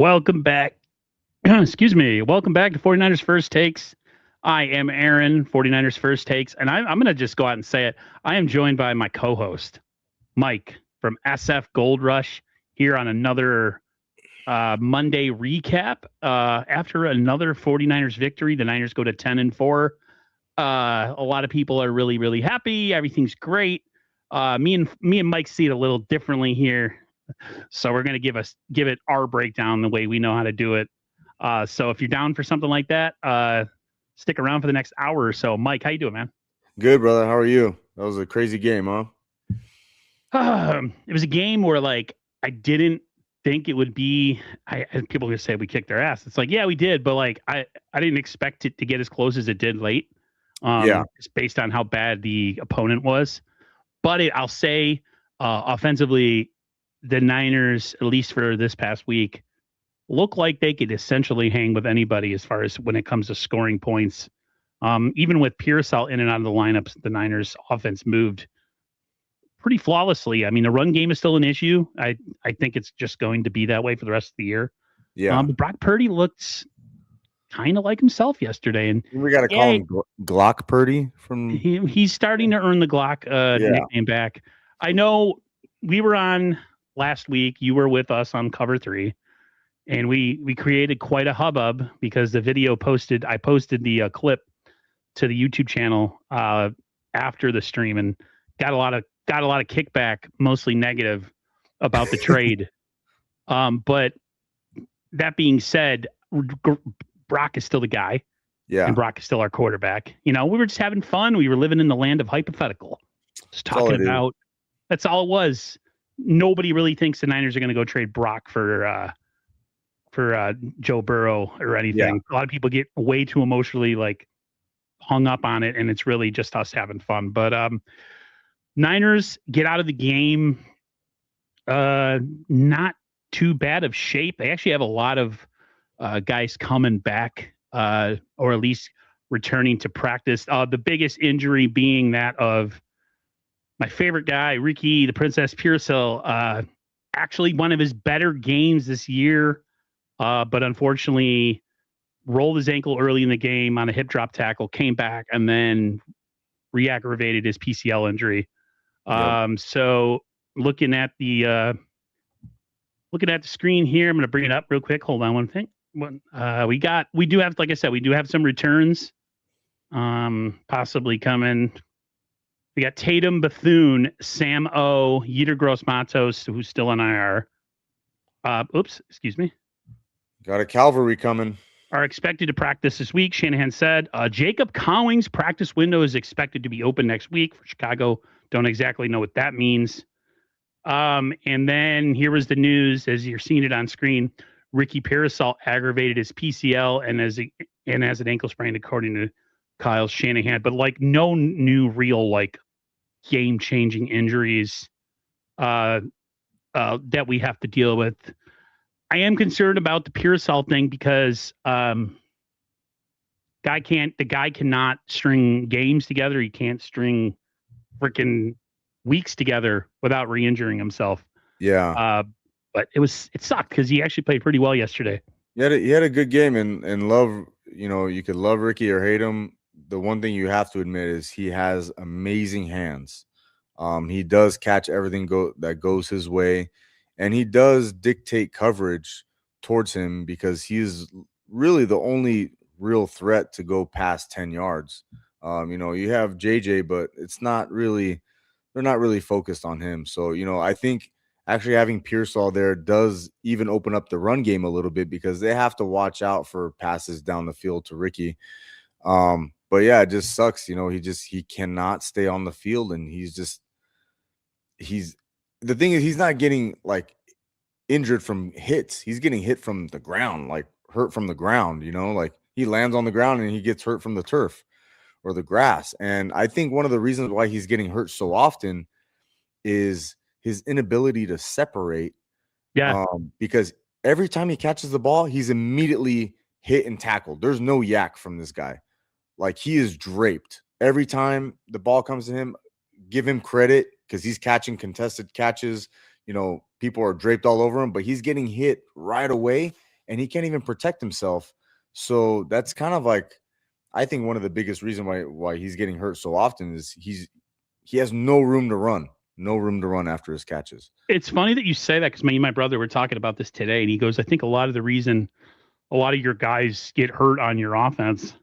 Welcome back. Excuse me. Welcome back to 49ers First Takes. I am Aaron, 49ers First Takes, and I'm going to just go out and say it. I am joined by my co host, Mike from SF Gold Rush, here on another Monday recap. After another 49ers victory, the Niners go to 10-4. A lot of people are really, really happy. Everything's great. Me and Mike see it a little differently here. So we're going to give it our breakdown the way we know how to do it. So if you're down for something like that, stick around for the next hour or so. Mike, how you doing, man? Good, brother. How are you? That was a crazy game, huh? It was a game where I didn't think it would be. People are gonna say we kicked their ass. It's like, yeah, we did, but I didn't expect it to get as close as it did late. Yeah. Just based on how bad the opponent was. But I'll say, offensively, the Niners, at least for this past week, look like they could essentially hang with anybody as far as when it comes to scoring points. Even with Pearsall in and out of the lineups, the Niners offense moved pretty flawlessly. I mean, the run game is still an issue. I think it's just going to be that way for the rest of the year. Yeah. But Brock Purdy looked kind of like himself yesterday, and We got to call yeah, him Glock Purdy from. he's starting to earn the Glock Yeah. nickname back. I know we were on last week. You were with us on Cover 3. And we created quite a hubbub because the video I posted the clip to the YouTube channel after the stream and got a lot of kickback, mostly negative, about the trade. But that being said, Brock is still the guy, and Yeah. Brock is still our quarterback. You know, we were just having fun. We were living in the land of hypothetical, just That's all talking it is. about. That's all it was. Nobody really thinks the Niners are going to go trade Brock for Joe Burrow or Yeah. anything. A lot of people get way too emotionally hung up on it, and it's really just us having fun. But Niners get out of the game not too bad of shape. They actually have a lot of guys coming back or at least returning to practice. The biggest injury being that of my favorite guy, Ricky, the Princess Pearsall, actually one of his better games this year. But unfortunately, rolled his ankle early in the game on a hip drop tackle, came back, and then re-aggravated his PCL injury. Yep. So looking at the screen here, I'm going to bring it up real quick. Hold on one thing. We do have, like I said, we do have some returns possibly coming. We got Tatum, Bethune, Sam O, Yetur Gross Matos, who's still on IR. Excuse me. Got a cavalry coming. Are expected to practice this week. Shanahan said Jacob Cowing's practice window is expected to be open next week for Chicago. Don't exactly know what that means. And then here was the news as you're seeing it on screen. Ricky Pearsall aggravated his PCL and as an ankle sprain, according to Kyle Shanahan. But no new real game changing injuries that we have to deal with. I am concerned about the Pearsall thing because the guy cannot string games together. He can't string freaking weeks together without re-injuring himself. Yeah. But it sucked because he actually played pretty well yesterday. He had a good game and love. You could love Ricky or hate him. The one thing you have to admit is he has amazing hands. He does catch everything that goes his way. And he does dictate coverage towards him because he's really the only real threat to go past 10 yards. You have JJ, but they're not really focused on him. So, I think actually having Pearsall there does even open up the run game a little bit because they have to watch out for passes down the field to Ricky. But yeah, it just sucks. He cannot stay on the field and the thing is he's not getting injured from hits. He's getting hit from the ground, hurt from the ground, he lands on the ground and he gets hurt from the turf or the grass. And I think one of the reasons why he's getting hurt so often is his inability to separate. Yeah. Because every time he catches the ball, he's immediately hit and tackled. There's no yak from this guy. He is draped. Every time the ball comes to him, give him credit because he's catching contested catches. People are draped all over him, but he's getting hit right away and he can't even protect himself. So that's kind of like, I think one of the biggest reasons why he's getting hurt so often is he has no room to run, no room to run after his catches. It's funny that you say that because me and my brother were talking about this today, and he goes, "I think a lot of the reason a lot of your guys get hurt on your offense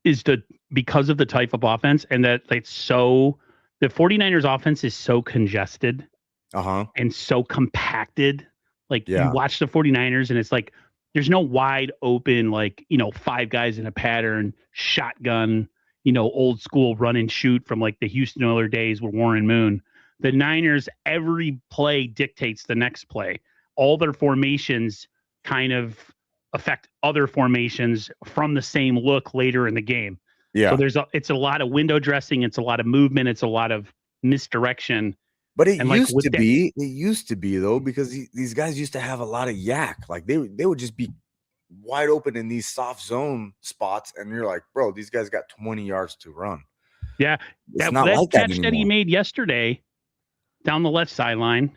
is because of the type of offense, and that it's so the 49ers offense is so congested and so compacted. Like you Yeah. watch the 49ers and it's like there's no wide open, like, five guys in a pattern, shotgun, old school run and shoot from like the Houston Oilers days with Warren Moon. The Niners, every play dictates the next play. All their formations kind of affect other formations from the same look later in the game. So Yeah. it's a lot of window dressing, it's a lot of movement, it's a lot of misdirection. But it And like used with to that, be, though, because these guys used to have a lot of yak. Like they would just be wide open in these soft zone spots, and you're like, bro, these guys got 20 yards to run. yeah, It's that not that like that catch that he anymore. made yesterday down the left sideline,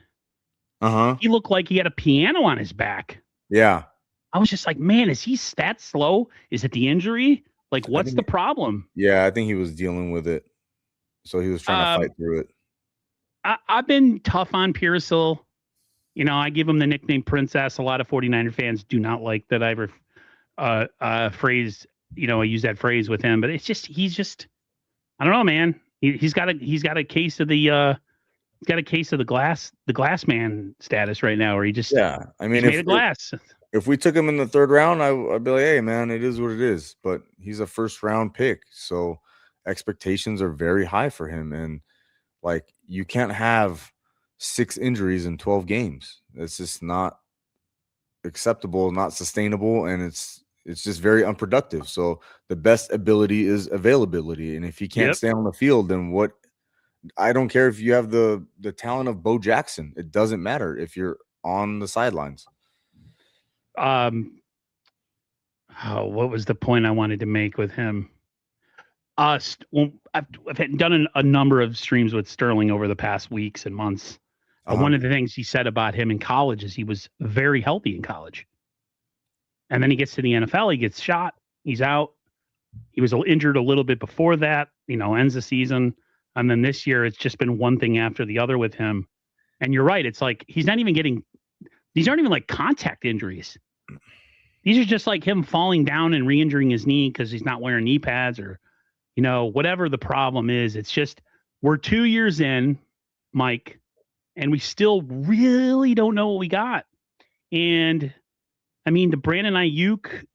Uh-huh. he looked like he had a piano on his back. Yeah. I was just like, man, is he that slow? Is it the injury? Like, what's the problem? Yeah, I think he was dealing with it. So he was trying to fight through it. I've been tough on Pearsall. I give him the nickname Princess. A lot of 49er fans do not like that I ever phrase, I use that phrase with him, but he's just, I don't know, man. He's got a case of the glass man status right now, where Yeah. I he's mean, made of glass. if we took him in the third round, I'd be like, hey, man, it is what it is. But he's a first round pick. So expectations are very high for him. And like, you can't have 6 injuries in 12 games. It's just not acceptable, not sustainable. And it's just very unproductive. So the best ability is availability. And if he can't Yep. stay on the field, then what? I don't care if you have the talent of Bo Jackson. It doesn't matter if you're on the sidelines. What was the point I wanted to make with him? I've done a number of streams with Sterling over the past weeks and months. One of the things he said about him in college is he was very healthy in college. And then he gets to the NFL, he gets shot, he's out. He was injured a little bit before that, ends the season. And then this year, it's just been one thing after the other with him. And you're right. It's like these aren't even like contact injuries. These are just like him falling down and re-injuring his knee because he's not wearing knee pads or, whatever the problem is. It's just we're 2 years in, Mike, and we still really don't know what we got. And I mean, the Brandon Ayuk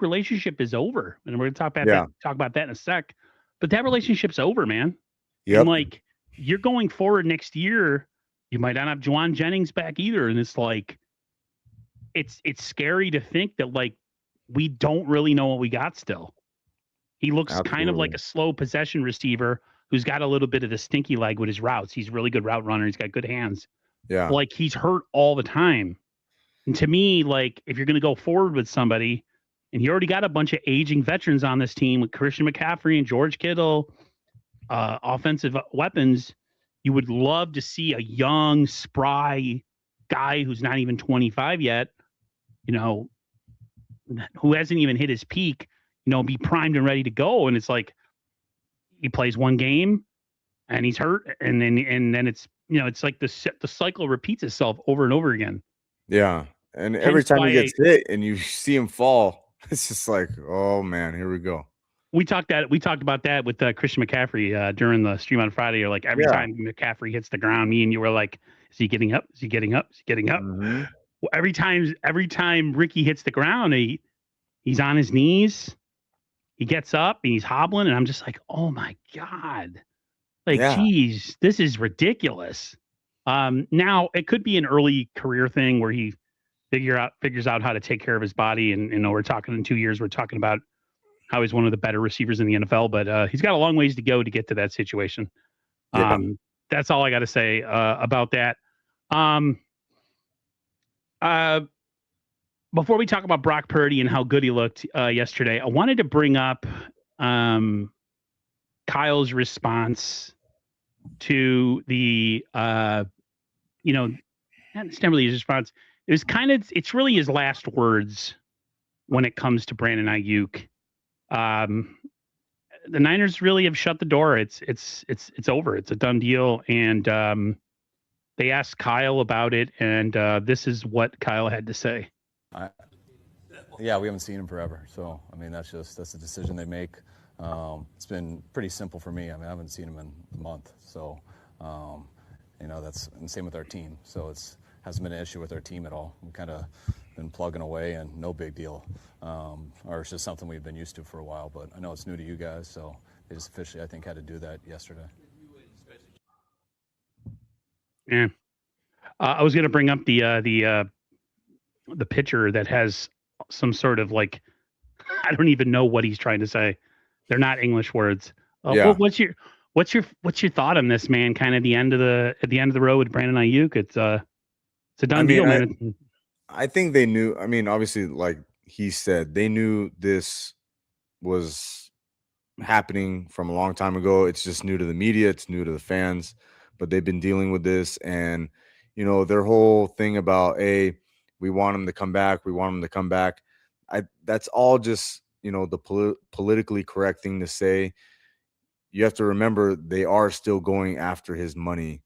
relationship is over, and we're gonna talk about that in a sec. But that relationship's over, man. Yep. And like you're going forward next year, you might not have Juwan Jennings back either, and it's like it's scary to think that like we don't really know what we got still. He looks kind of like a slow possession receiver who's got a little bit of the stinky leg with his routes. He's a really good route runner. He's got good hands. Yeah. But like he's hurt all the time. And to me, like if you're going to go forward with somebody, and you already got a bunch of aging veterans on this team with Christian McCaffrey and George Kittle, offensive weapons, you would love to see a young, spry guy who's not even 25 yet, who hasn't even hit his peak, be primed and ready to go. And it's like he plays one game and he's hurt, and then it's it's like the cycle repeats itself over and over again. Yeah. And every time he gets hit and you see him fall, it's just like, oh man, here we go. We talked about that with Christian McCaffrey during the stream on Friday. Or like every time McCaffrey hits the ground, me and you were like, is he getting up? Is he getting up? Is he getting up? Mm-hmm. Well, every time Ricky hits the ground, he's on his knees. He gets up and he's hobbling, and I'm just like, oh my God. Like, geez, this is ridiculous. Now it could be an early career thing where he figures out how to take care of his body. And we're talking in 2 years, we're talking about how he's one of the better receivers in the NFL, but he's got a long ways to go to get to that situation. That's all I got to say about that. Before we talk about Brock Purdy and how good he looked yesterday, I wanted to bring up Kyle's response to the, it's not really his response. it's really his last words when it comes to Brandon Ayuk. The Niners really have shut the door. It's over. It's a done deal. And they asked Kyle about it, and this is what Kyle had to say. Yeah, we haven't seen him forever. So, I mean, that's a decision they make. It's been pretty simple for me. I mean, I haven't seen him in a month. So, that's and same with our team. So hasn't been an issue with our team at all. We kind of been plugging away and no big deal. Or it's just something we've been used to for a while. But I know it's new to you guys, so they just officially, I think, had to do that yesterday. Yeah, I was going to bring up the pitcher that has some sort of like, I don't even know what he's trying to say. They're not English words. Yeah. What's your thought on this, man? Kind of at the end of the road with Brandon Ayuk. It's a done deal, man. I think they knew. I mean, obviously, like he said, they knew this was happening from a long time ago. It's just new to the media. It's new to the fans, but they've been dealing with this. And, their whole thing about, we want him to come back. We want him to come back. That's all just, the politically correct thing to say. You have to remember they are still going after his money,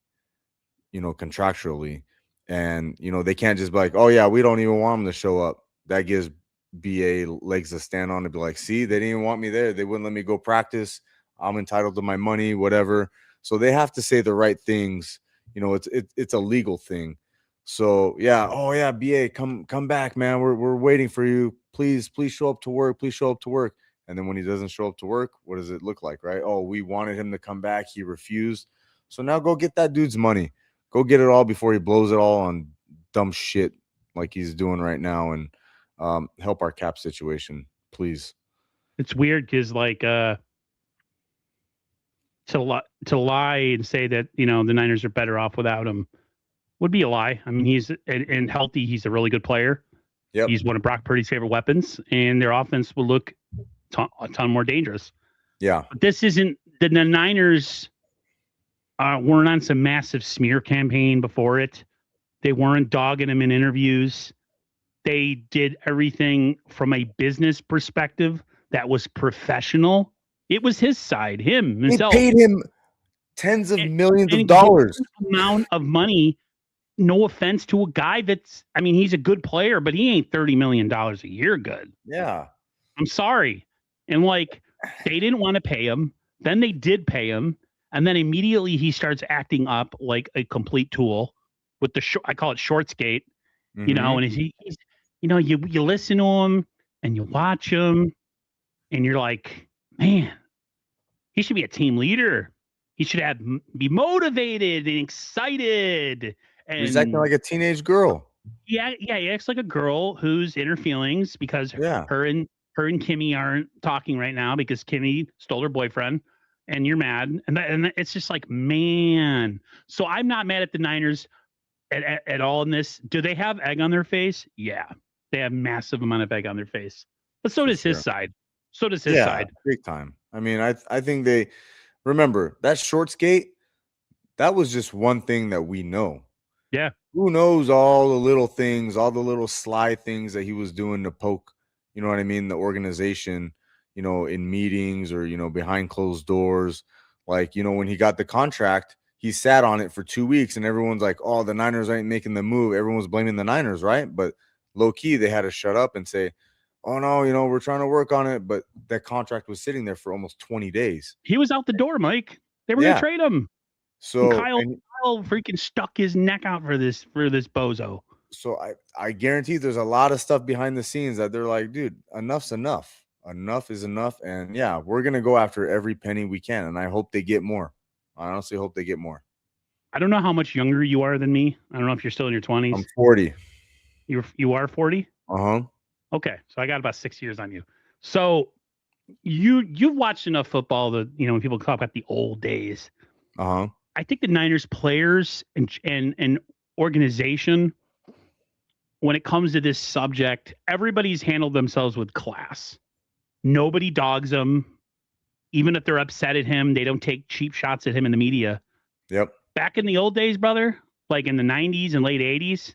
contractually. And, they can't just be like, oh, yeah, we don't even want him to show up. That gives BA legs to stand on to be like, see, they didn't even want me there. They wouldn't let me go practice. I'm entitled to my money, whatever. So they have to say the right things. It's a legal thing. So, yeah. Oh, yeah, BA, come back, man. We're waiting for you. Please show up to work. Please show up to work. And then when he doesn't show up to work, what does it look like, right? Oh, we wanted him to come back. He refused. So now go get that dude's money. Go get it all before he blows it all on dumb shit like he's doing right now, and help our cap situation, please. It's weird because like to lie and say that the Niners are better off without him would be a lie. I mean, he's and healthy. He's a really good player. Yep. He's one of Brock Purdy's favorite weapons, and their offense will look a ton more dangerous. Yeah. But this isn't the Niners. Weren't on some massive smear campaign before it. They weren't dogging him in interviews. They did everything from a business perspective that was professional. It was his side, himself. They paid him tens of millions of dollars. Amount of money. No offense to a guy he's a good player, but he ain't $30 million a year good. Yeah. I'm sorry. And they didn't want to pay him. Then they did pay him. And then immediately he starts acting up like a complete tool with I call it short skate, and he's you listen to him and you watch him and you're like, man, he should be a team leader. He should be motivated and excited. And he's acting like a teenage girl. Yeah. He acts like a girl who's in her feelings because her and Kimmy aren't talking right now because Kimmy stole her boyfriend. And you're mad, and it's just like, man. So I'm not mad at the Niners at all in this. Do they have egg on their face? Yeah, they have massive amount of egg on their face. But so does his side. So does his side. Big time. I mean, I think they remember that short skate. That was just one thing that we know. Yeah. Who knows all the little things, all the little sly things that he was doing to poke, you know what I mean, the organization, in meetings or, behind closed doors. Like, when he got the contract, he sat on it for 2 weeks and everyone's like, oh, the Niners ain't making the move. Everyone's blaming the Niners, right? But low key, they had to shut up and say, oh, no, we're trying to work on it. But that contract was sitting there for almost 20 days. He was out the door, Mike. They were going to trade him. So Kyle freaking stuck his neck out for this bozo. So I guarantee there's a lot of stuff behind the scenes that they're like, dude, enough's enough. Enough is enough. And yeah, we're going to go after every penny we can. And I hope they get more. I honestly hope they get more. I don't know how much younger you are than me. I don't know if you're still in your 20s. I'm 40. You are 40? Uh-huh. Okay. So I got about 6 years on you. So you've watched enough football that, when people talk about the old days. Uh-huh. I think the Niners players and organization, when it comes to this subject, everybody's handled themselves with class. Nobody dogs him. Even if they're upset at him, they don't take cheap shots at him in the media. Yep. Back in the old days, brother, like in the 90s and late 80s,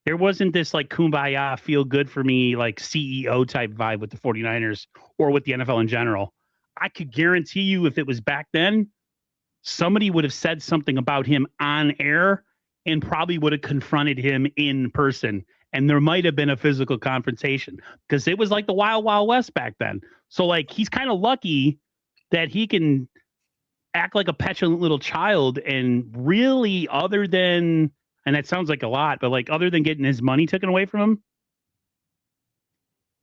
There wasn't this like kumbaya, feel good for me, like CEO type vibe with the 49ers or with the NFL in general. I could guarantee you if it was back then, somebody would have said something about him on air and probably would have confronted him in person. And there might have been a physical confrontation because it was like the wild, wild west back then. So like he's kind of lucky that he can act like a petulant little child and really other than, and that sounds like a lot, but like other than getting his money taken away from him,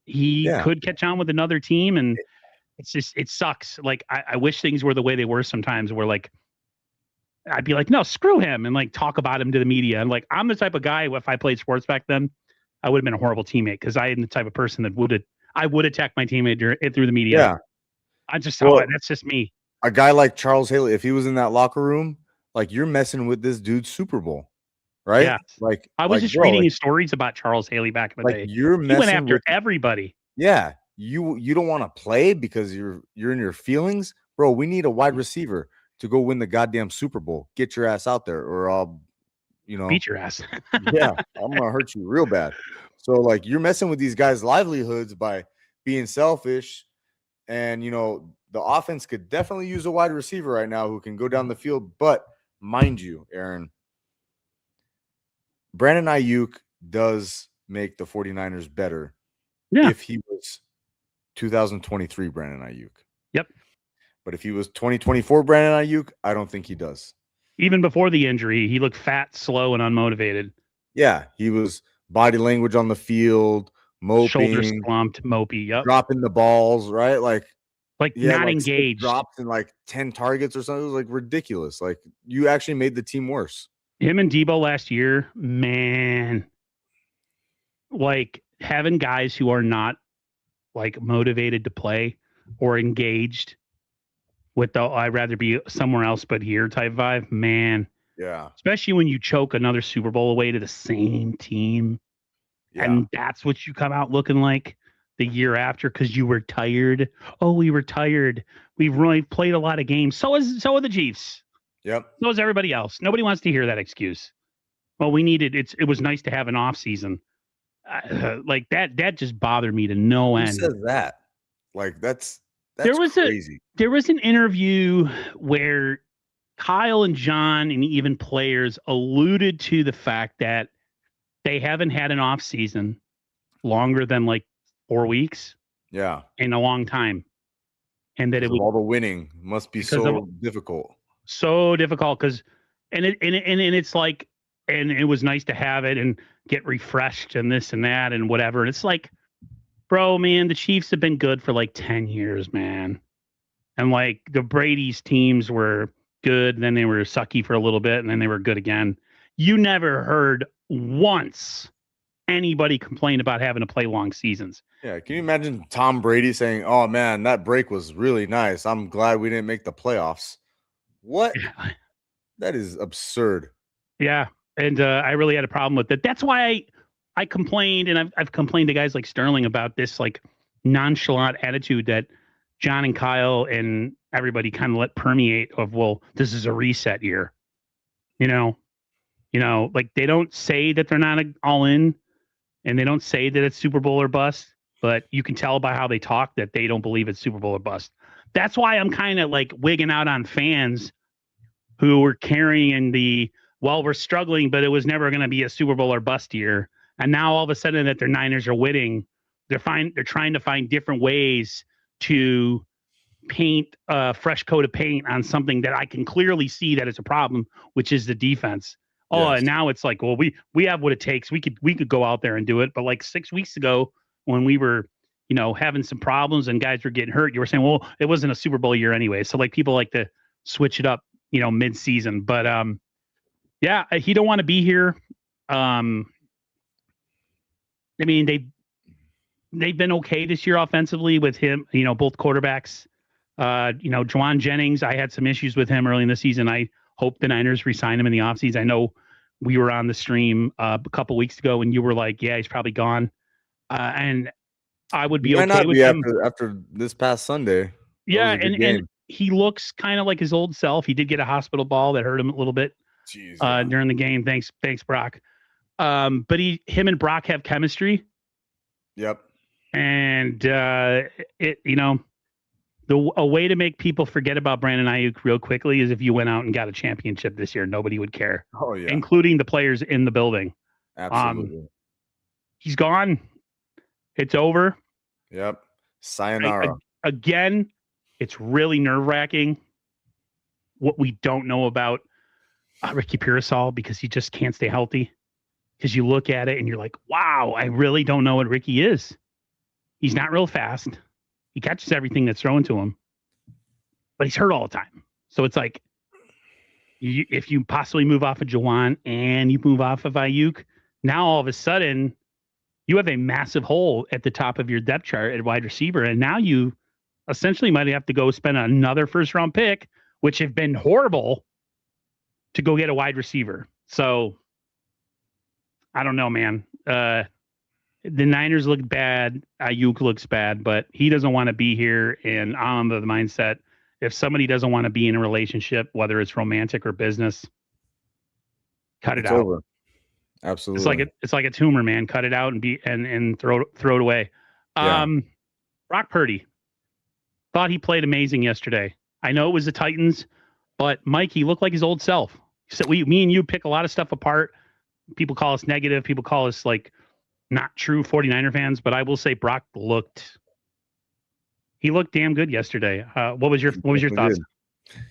he Yeah. could catch on with another team. And it's just, it sucks. Like I wish things were the way they were sometimes where like, I'd be like, no, screw him, and like talk about him to the media. And like, I'm the type of guy, if I played sports back then, I would have been a horrible teammate because I am the type of person that I would attack my teammate through the media. Yeah. That's just me. A guy like Charles Haley, if he was in that locker room, like you're messing with this dude's Super Bowl, right? Yeah. Like I was just reading his stories about Charles Haley back in the day. You're he went messing after with everybody. Yeah. You don't want to play because you're in your feelings, bro. We need a wide receiver to go win the goddamn Super Bowl. Get your ass out there, or I'll, beat your ass. Yeah, I'm gonna hurt you real bad. So like you're messing with these guys' livelihoods by being selfish, and the offense could definitely use a wide receiver right now who can go down the field. But mind you, Aaron, Brandon Ayuk does make the 49ers better if he was 2023 Brandon Ayuk. Yep. But if he was 2024 Brandon Ayuk, I don't think he does. Even before the injury, he looked fat, slow, and unmotivated. Yeah, he was body language on the field, moping, shoulders slumped, mopey, dropping the balls, right? Like not engaged. Dropped in like 10 targets or something. It was like ridiculous. Like you actually made the team worse. Him and Debo last year, man, like having guys who are not like motivated to play or engaged with the I'd rather be somewhere else but here type vibe, man. Yeah. Especially when you choke another Super Bowl away to the same team. Yeah. And that's what you come out looking like the year after because you were tired. Oh, we were tired. We've really played a lot of games. So are the Chiefs. Yep. So is everybody else. Nobody wants to hear that excuse. Well, we needed it was nice to have an off season. Like that just bothered me to no end. Who says that? Like that's crazy. There was an interview where Kyle and John and even players alluded to the fact that they haven't had an off season longer than like 4 weeks. Yeah. In a long time. And that all the winning must be so difficult. So difficult because it's like, and it was nice to have it and get refreshed and this and that and whatever. And it's like, bro, man, the Chiefs have been good for like 10 years, man. And like the Brady's teams were good, then they were sucky for a little bit, and then they were good again. You never heard once anybody complain about having to play long seasons. Yeah, can you imagine Tom Brady saying, "Oh man, that break was really nice. I'm glad we didn't make the playoffs." What? Yeah. That is absurd. Yeah, and I really had a problem with it. That's why I complained, and I've complained to guys like Sterling about this like nonchalant attitude that John and Kyle and everybody kind of let permeate of, well, this is a reset year. Like they don't say that they're not all in, and they don't say that it's Super Bowl or bust, but you can tell by how they talk that they don't believe it's Super Bowl or bust. That's why I'm kind of like wigging out on fans who were carrying we're struggling, but it was never going to be a Super Bowl or bust year. And now all of a sudden that their Niners are winning, they're trying to find different ways to paint a fresh coat of paint on something that I can clearly see that it's a problem, which is the defense. Oh, yes. And now it's like, well, we have what it takes. We could go out there and do it. But like 6 weeks ago, when we were, having some problems and guys were getting hurt, you were saying, well, it wasn't a Super Bowl year anyway. So like people like to switch it up, mid-season. But yeah, he don't want to be here. I mean, they've been okay this year offensively with him, both quarterbacks. Juwan Jennings, I had some issues with him early in the season. I hope the Niners re-sign him in the offseason. I know we were on the stream a couple weeks ago and you were like, yeah, he's probably gone. And I would be okay with him after this past Sunday. Yeah, and he looks kind of like his old self. He did get a hospital ball that hurt him a little bit during the game. Thanks, Brock. But him and Brock have chemistry, Yep. and a way to make people forget about Brandon Ayuk real quickly is if you went out and got a championship this year. Nobody would care, Oh yeah. including the players in the building. Absolutely. He's gone. It's over. Yep. Sayonara. Again, it's really nerve-wracking what we don't know about Ricky Pearsall because he just can't stay healthy. Because you look at it and you're like, wow, I really don't know what Ricky is. He's not real fast. He catches everything that's thrown to him, but he's hurt all the time. So it's like, if you possibly move off of Jawan and you move off of Ayuk, now all of a sudden you have a massive hole at the top of your depth chart at wide receiver. And now you essentially might have to go spend another first round pick, which have been horrible, to go get a wide receiver. So I don't know, man. The Niners look bad. Ayuk looks bad, but he doesn't want to be here. And I'm of the mindset, if somebody doesn't want to be in a relationship, whether it's romantic or business, cut it out. Over. Absolutely. It's like a tumor, man. Cut it out and throw it away. Yeah. Brock Purdy thought he played amazing yesterday. I know it was the Titans, but Mike, he looked like his old self. So me and you pick a lot of stuff apart. People call us negative. People call us like not true 49er fans, but I will say Brock looked damn good yesterday. What was your thoughts?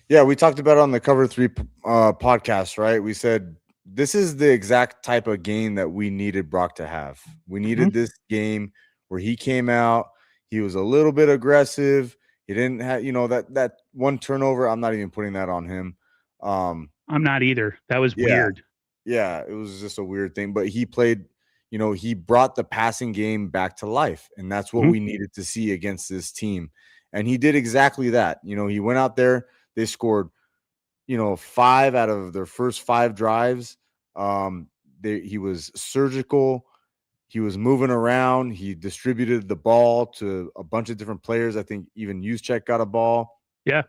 Yeah, we talked about it on the Cover 3 podcast, right? We said this is the exact type of game that we needed Brock to have. We needed this game where he came out, he was a little bit aggressive. He didn't have, that one turnover. I'm not even putting that on him. I'm not either. That was weird. Yeah, it was just a weird thing. But he played, he brought the passing game back to life. And that's what we needed to see against this team. And he did exactly that. He went out there, they scored, 5 out of their first 5 drives. He was surgical. He was moving around. He distributed the ball to a bunch of different players. I think even Juszczyk got a ball. Yeah.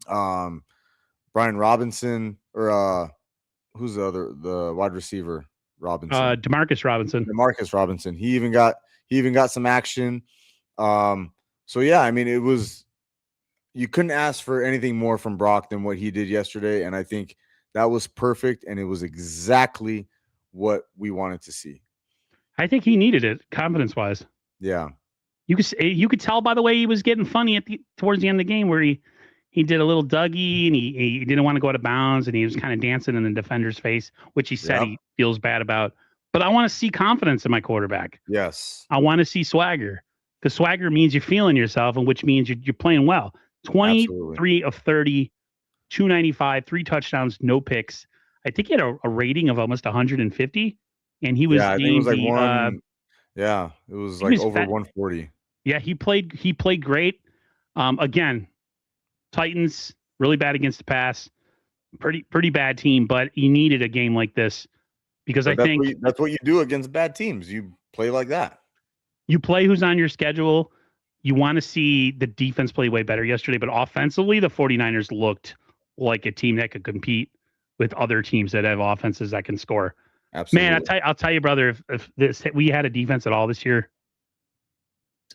Brian Robinson, or who's the wide receiver? Robinson. Demarcus Robinson. He even got some action. So yeah, I mean, you couldn't ask for anything more from Brock than what he did yesterday. And I think that was perfect. And it was exactly what we wanted to see. I think he needed it, confidence-wise. Yeah. You could tell by the way he was getting funny towards the end of the game, where he did a little Dougie and he didn't want to go out of bounds and he was kind of dancing in the defender's face, which he said he feels bad about. But I want to see confidence in my quarterback. Yes. I want to see swagger, because swagger means you're feeling yourself, and which means you're playing well. 23 Absolutely. of 30, 295, 3 touchdowns, no picks. I think he had a rating of almost 150. And he was I think it was like it was like over 140. Yeah, he played great. Again, Titans really bad against the pass. Pretty bad team, but he needed a game like this because that's what you do against bad teams. You play like that. You play who's on your schedule. You want to see the defense play way better yesterday, but offensively, the 49ers looked like a team that could compete with other teams that have offenses that can score. Absolutely. Man, I'll tell you, brother, if we had a defense at all this year,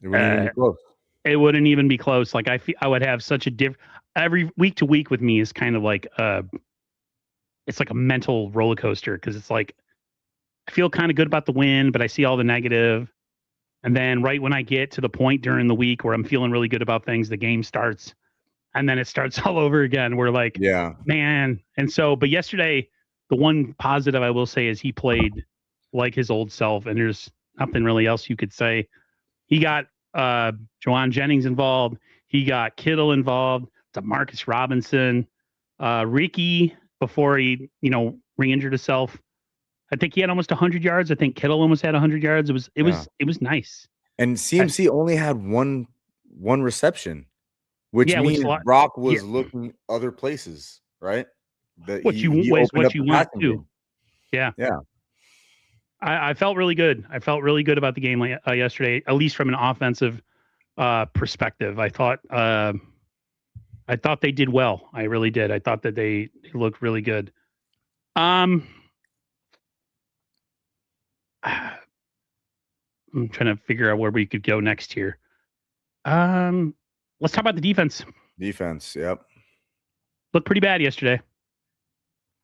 it wouldn't even be close. It wouldn't even be close. Like I would have such a every week to week with me is kind of like it's like a mental roller coaster, because it's like I feel kind of good about the win, but I see all the negative. And then right when I get to the point during the week where I'm feeling really good about things, the game starts, and then it starts all over again. We're like, man. And so, but yesterday, the one positive I will say is he played like his old self, and there's nothing really else you could say. He got Jawan Jennings involved. He got Kittle involved. Demarcus Robinson, Ricky, before he, re-injured himself. I think he had almost 100 yards. I think Kittle almost had 100 yards. It was nice. And CMC only had one reception, which means Brock was looking other places, right? What you want to. Yeah. I felt really good. I felt really good about the game yesterday, at least from an offensive perspective. I thought they did well. I really did. I thought that they looked really good. I'm trying to figure out where we could go next here. Let's talk about the defense. Defense, yep. Looked pretty bad yesterday.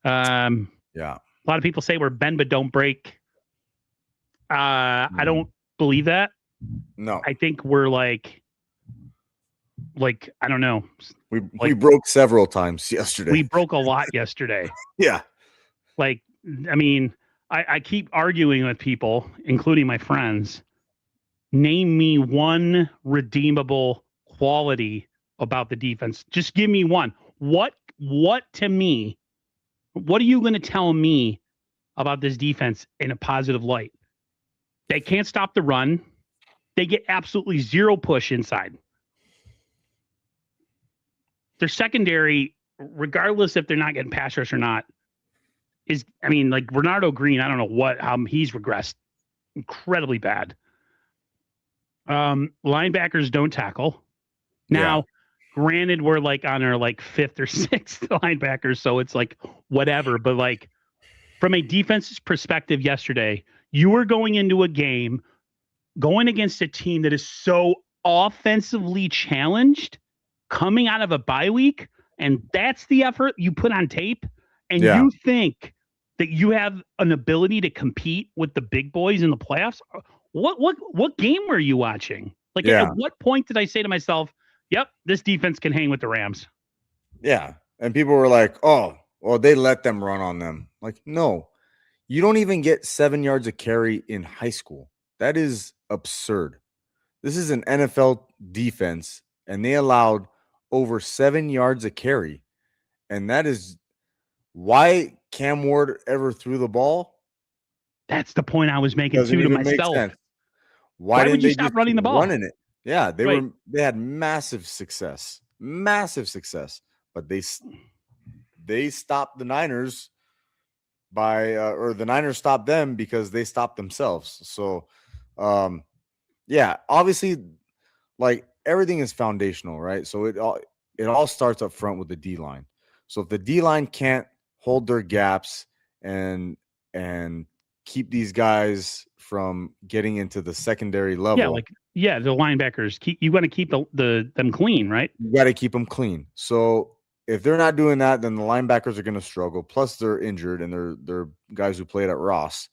Yeah. A lot of people say we're bend but don't break. I don't believe that. No. I think we're like I don't know. We broke several times yesterday. We broke a lot yesterday. Yeah. Like, I mean, I keep arguing with people, including my friends. Name me one redeemable quality about the defense. Just give me one. What to me, what are you going to tell me about this defense in a positive light? They can't stop the run. They get absolutely zero push inside. Their secondary, regardless if they're not getting pass rush or not, like Bernardo Green, I don't know how he's regressed incredibly bad. Linebackers don't tackle. Now, granted, we're like on our like fifth or sixth linebackers, so it's like whatever. But like from a defense's perspective yesterday, you were going into a game going against a team that is so offensively challenged coming out of a bye week, and that's the effort you put on tape, and you think that you have an ability to compete with the big boys in the playoffs. What game were you watching? Like, at what point did I say to myself, yep, this defense can hang with the Rams? Yeah. And people were like, oh, well, they let them run on them. Like, no, you don't even get 7 yards of carry in high school. That is absurd. This is an NFL defense, and they allowed over 7 yards of carry. And that is why Cam Ward ever threw the ball. That's the point I was making too to myself. Why would you stop running the ball? Running it. Yeah, they had massive success. But they stopped the Niners or the Niners stopped them because they stopped themselves. So obviously, like, everything is foundational, right? So it all starts up front with the D line. So if the D line can't hold their gaps and keep these guys from getting into the secondary level, the linebackers you want to keep them clean, right? You got to keep them clean. So if they're not doing that, then the linebackers are going to struggle. Plus, they're injured, and they're guys who played at Ross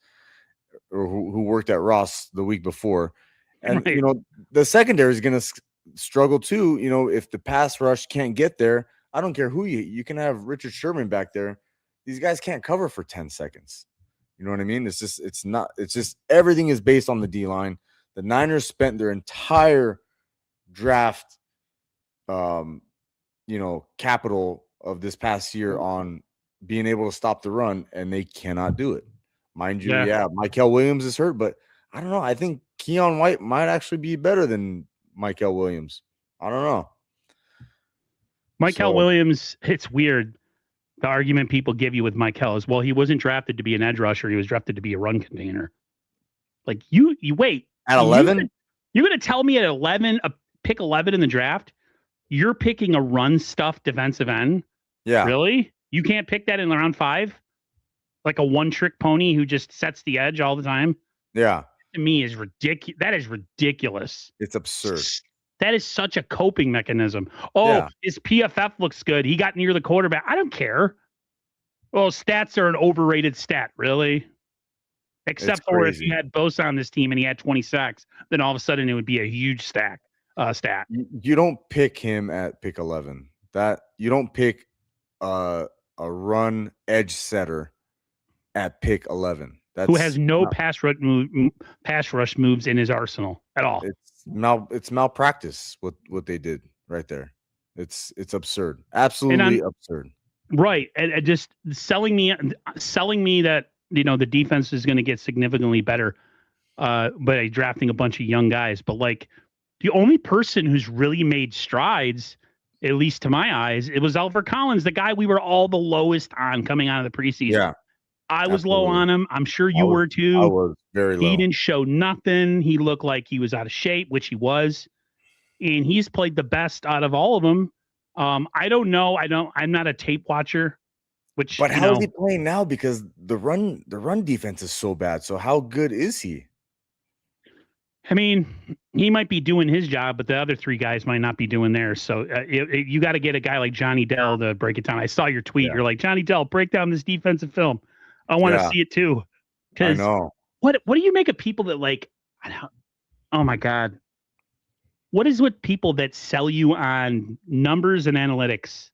or who worked at Ross the week before. And, the secondary is going to struggle too. If the pass rush can't get there, I don't care who you can have Richard Sherman back there. These guys can't cover for 10 seconds. You know what I mean? It's just everything is based on the D line. The Niners spent their entire draft, capital of this past year on being able to stop the run, and they cannot do it. Mind you, Mykel Williams is hurt, but I don't know. I think Keon White might actually be better than Mykel Williams. I don't know. Mykel Williams, it's weird. The argument people give you with Mykel is, well, he wasn't drafted to be an edge rusher. He was drafted to be a run container. Like, you wait. At 11? You're going to tell me at 11, pick 11 in the draft, you're picking a run stuff defensive end? Yeah. Really? You can't pick that in round 5? Like a one-trick pony who just sets the edge all the time? Yeah. To me, is ridiculous. That is ridiculous. It's absurd. That is such a coping mechanism. His PFF looks good. He got near the quarterback. I don't care. Well, stats are an overrated stat, really. Except for if you had Bosa on this team and he had 20 sacks, then all of a sudden it would be a huge stat. You don't pick him at pick 11. That you don't pick a run edge setter at pick 11. Who has no pass rush moves in his arsenal at all. It's malpractice what they did right there. It's absurd. Absolutely absurd. Right. And just selling me that, the defense is going to get significantly better by drafting a bunch of young guys. But like the only person who's really made strides, at least to my eyes, it was Alfred Collins, the guy we were all the lowest on coming out of the preseason. Yeah. I was low on him. I'm sure you were too. I was very low. He didn't show nothing. He looked like he was out of shape, which he was. And he's played the best out of all of them. I don't know. I'm not a tape watcher. which, But how is he playing now? Because the run defense is so bad. So how good is he? I mean, he might be doing his job, but the other three guys might not be doing theirs. So you got to get a guy like Johnny Dell to break it down. I saw your tweet. Yeah. You're like, Johnny Dell, break down this defensive film. I want to see it too. I know. What do you make of people that like, oh my God. What is with people that sell you on numbers and analytics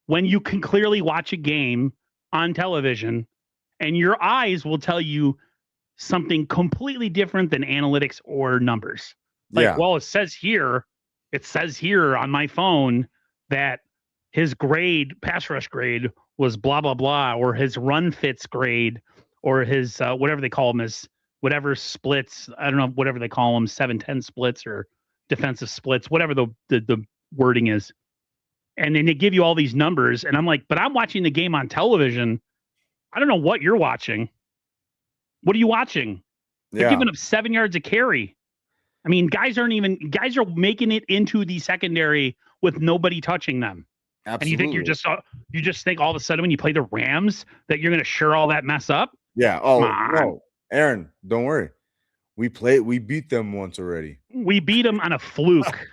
when you can clearly watch a game on television and your eyes will tell you something completely different than analytics or numbers? Like, well, it says here on my phone that his pass rush grade was blah, blah, blah, or his run fits grade, or his, whatever they call them is whatever splits. I don't know, whatever they call them, 7-10 splits or defensive splits, whatever the wording is. And then they give you all these numbers. And I'm like, but I'm watching the game on television. I don't know what you're watching. What are you watching? They're giving up 7 yards a carry. I mean, guys are making it into the secondary with nobody touching them. Absolutely. And you just think all of a sudden when you play the Rams that you're going to sure all that mess up? Yeah. Oh, no. Aaron, don't worry. We beat them once already. We beat them on a fluke.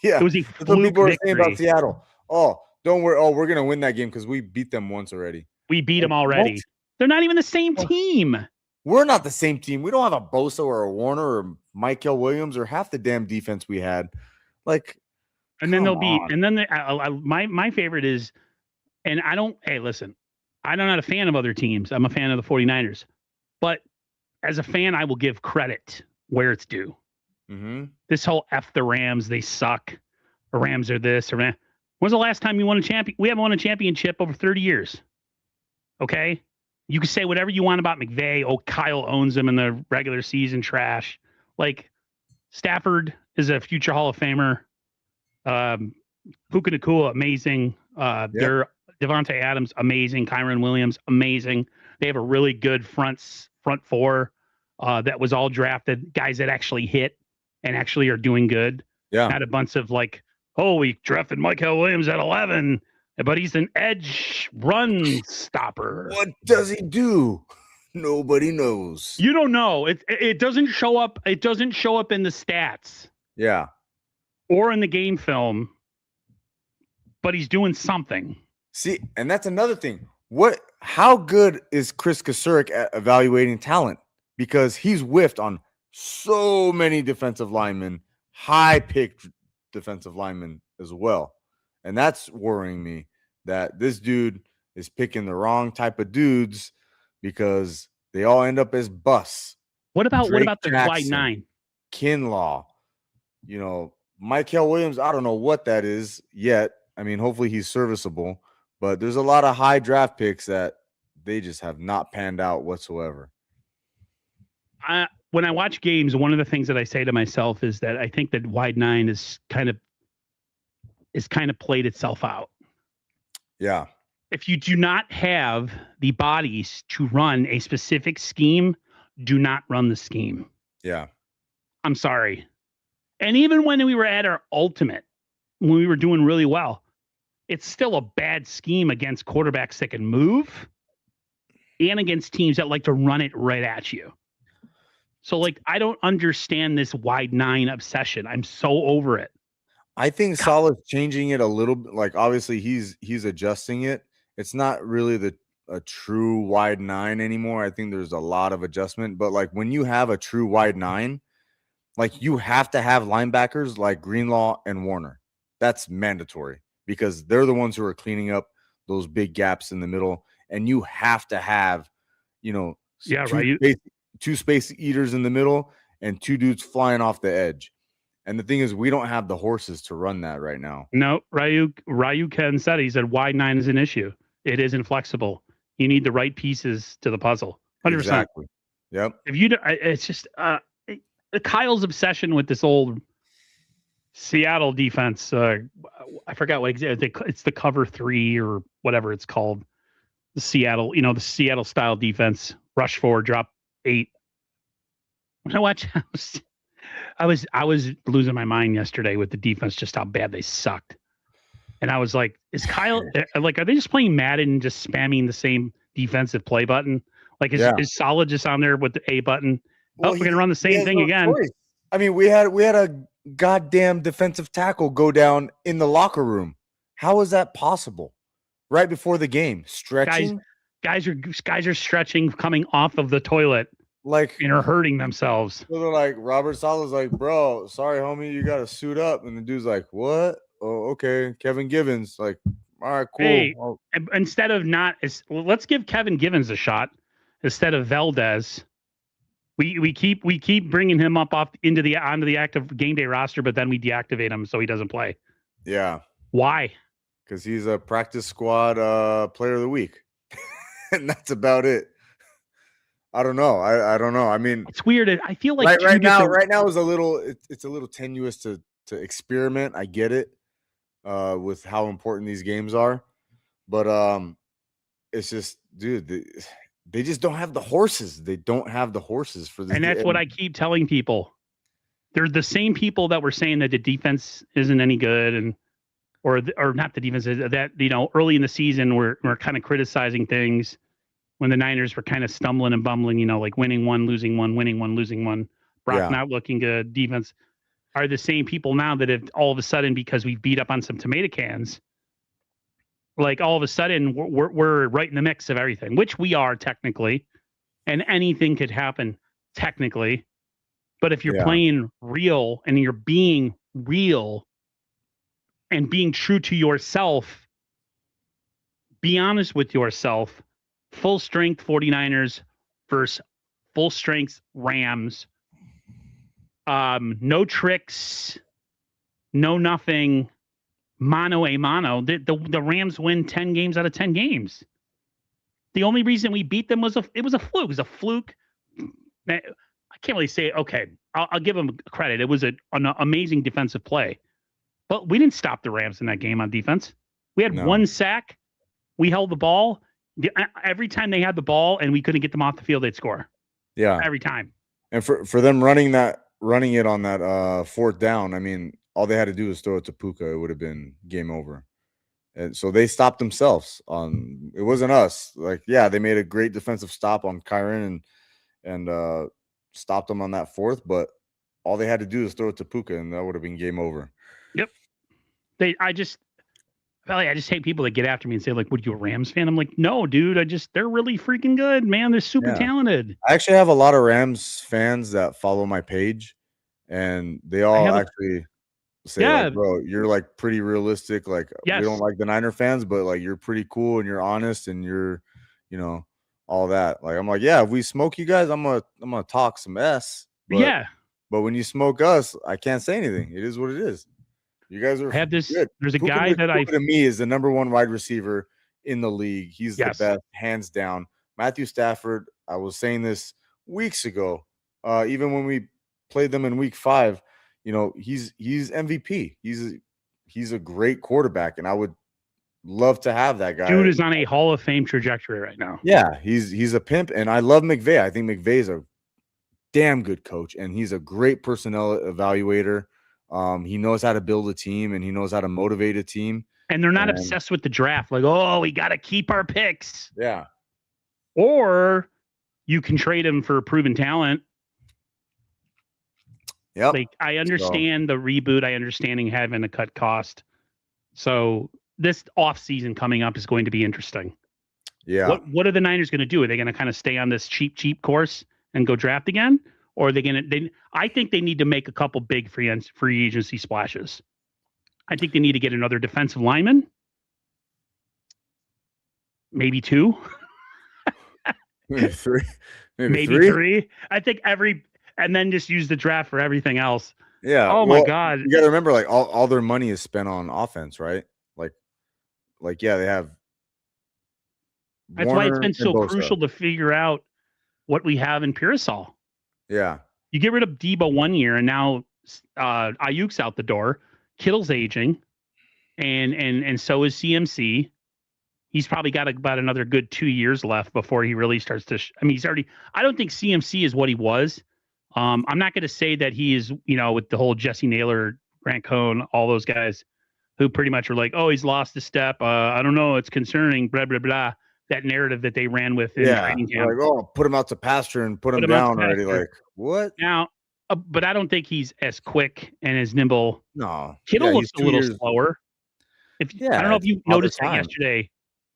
Yeah. It was a fluke. That's what people are saying about victory. Seattle. Oh, don't worry. Oh, we're going to win that game because we beat them once already. We beat them already. What? They're not even the same team. We're not the same team. We don't have a Bosa or a Warner or Michael Williams or half the damn defense we had. Like, and then my favorite is, and hey, listen, I'm not a fan of other teams. I'm a fan of the 49ers. But as a fan, I will give credit where it's due. Mm-hmm. This whole F the Rams, they suck. The Rams are this or that. When's the last time you won a champion? We haven't won a championship over 30 years. Okay? You can say whatever you want about McVay. Oh, Kyle owns him in the regular season, trash. Like, Stafford is a future Hall of Famer. Puka Nacua, amazing. They're Devontae Adams, amazing. Kyron Williams, amazing. They have a really good front four that was all drafted, guys that actually hit and actually are doing good. Yeah. Not a bunch of like, oh, we drafted Michael Williams at 11, but he's an edge run stopper. What does he do? Nobody knows. You don't know. It doesn't show up. It doesn't show up in the stats. Yeah. Or in the game film, but he's doing something. See, and that's another thing. How good is Chris Kasurek at evaluating talent? Because he's whiffed on so many defensive linemen, high-picked defensive linemen as well. And that's worrying me that this dude is picking the wrong type of dudes because they all end up as busts. What about the Jackson, wide nine? Kinlaw, Michael Williams, I don't know what that is yet. I mean, hopefully he's serviceable, but there's a lot of high draft picks that they just have not panned out whatsoever. When I watch games, one of the things that I say to myself is that I think that wide nine is kind of played itself out. Yeah. If you do not have the bodies to run a specific scheme, do not run the scheme. Yeah. I'm sorry. And even when we were at our ultimate, when we were doing really well, it's still a bad scheme against quarterbacks that can move and against teams that like to run it right at you. So, like, I don't understand this wide nine obsession. I'm so over it. I think Saleh's changing it a little bit. Like, obviously, he's adjusting it. It's not really a true wide nine anymore. I think there's a lot of adjustment. But, like, when you have a true wide nine, like, you have to have linebackers like Greenlaw and Warner. That's mandatory because they're the ones who are cleaning up those big gaps in the middle. And you have to have, two space eaters in the middle and two dudes flying off the edge. And the thing is, we don't have the horses to run that right now. No, Ryu Ken said, he said wide nine is an issue. It isn't flexible. You need the right pieces to the puzzle. 100%. Exactly. Yep. It's just Kyle's obsession with this old Seattle defense. I forgot what exactly it's the cover 3 or whatever it's called. The Seattle, the Seattle style defense, rush 4, drop 8. When I watch, I was losing my mind yesterday with the defense, just how bad they sucked. And I was like, is Kyle like, are they just playing Madden and just spamming the same defensive play button? Like, is Solid just on there with the A button? Well, We're gonna run the he same has thing no again. choice. I mean, we had a goddamn defensive tackle go down in the locker room. How is that possible? Right before the game, stretching. Guys are stretching, coming off of the toilet, like, and are hurting themselves. So they're like, Robert Sala's like, bro, sorry, homie, you got to suit up. And the dude's like, what? Oh, okay. Kevin Givens, like, all right, cool. Hey, instead of let's give Kevin Givens a shot instead of Valdez. We keep bringing him up onto the active game day roster, but then we deactivate him so he doesn't play. Yeah. Why? Because he's a practice squad player of the week, and that's about it. I don't know. I don't know. I mean, it's weird. I feel like right now is a little. It's a little tenuous to experiment. I get it with how important these games are, but it's just, dude. They just don't have the horses. They don't have the horses for this. And that's what I keep telling people. They're the same people that were saying that the defense isn't any good, or not the defense, that, early in the season we're kind of criticizing things when the Niners were kind of stumbling and bumbling, like winning one, losing one, winning one, losing one. Brock not looking good. Defense are the same people now that have all of a sudden, because we beat up on some tomato cans, like all of a sudden we're right in the mix of everything, which we are technically, and anything could happen technically. But if you're playing real and you're being real and being true to yourself, be honest with yourself, full strength 49ers versus full strength Rams. No tricks, no nothing. Mano a mano. The Rams win 10 games out of 10 games. The only reason we beat them was it was a fluke. It was a fluke. I can't really say, okay, I'll give them credit. It was an amazing defensive play. But we didn't stop the Rams in that game on defense. We had one sack. We held the ball. Every time they had the ball and we couldn't get them off the field, they'd score. Yeah. Every time. And for them running it on that fourth down, I mean, all they had to do was throw it to Puka. It would have been game over. And so they stopped themselves. It wasn't us. Like, yeah, they made a great defensive stop on Kyron and stopped them on that fourth, but all they had to do is throw it to Puka, and that would have been game over. Yep. I just hate people that get after me and say, like, "What, you a Rams fan?" I'm like, no, dude. They're really freaking good, man. They're super talented. I actually have a lot of Rams fans that follow my page, and they all actually say, like, bro, you're like pretty realistic. Like, we don't like the Niner fans, but like you're pretty cool and you're honest and you're, all that. Like, I'm like, yeah, if we smoke you guys, I'm gonna talk some S. But when you smoke us, I can't say anything. It is what it is. You guys are good. There's a guy that to me is the number one wide receiver in the league. He's the best, hands down. Matthew Stafford, I was saying this weeks ago, even when we played them in week 5, he's MVP. He's a great quarterback, and I would love to have that guy. Dude is on a Hall of Fame trajectory right now. Yeah, he's a pimp, and I love McVay. I think McVay's a damn good coach, and he's a great personnel evaluator. He knows how to build a team, and he knows how to motivate a team. And they're not obsessed with the draft. Like, oh, we got to keep our picks. Yeah. Or you can trade him for proven talent. Yep. Like, I understand the reboot. I understand having to cut cost. So this offseason coming up is going to be interesting. Yeah. What are the Niners going to do? Are they going to kind of stay on this cheap course and go draft again? Or are they going to? I think they need to make a couple big free agency splashes. I think they need to get another defensive lineman, maybe 2, maybe 3, maybe 3. I think and then just use the draft for everything else. Yeah. Oh my God! You got to remember, like all their money is spent on offense, right? Like yeah, they have. That's why it's been so crucial to figure out what we have in Pearsall. Yeah. You get rid of Debo 1 year, and now Ayuk's out the door. Kittle's aging, and so is CMC. He's probably got about another good 2 years left before he really starts to. He's already. I don't think CMC is what he was. I'm not going to say that he is. With the whole Jesse Naylor, Grant Cohn, all those guys. who pretty much were like, "Oh, he's lost a step. I don't know. It's concerning." Blah blah blah. That narrative that they ran with in training camp. Like, oh, put him out to pasture and put him Put him out to down already. pasture. Like, what? Now, but I don't think he's as quick and as nimble. No. Kittle Yeah, looks he's a little 2 years. slower. I Yeah, don't know if it's you Father noticed that Time. yesterday.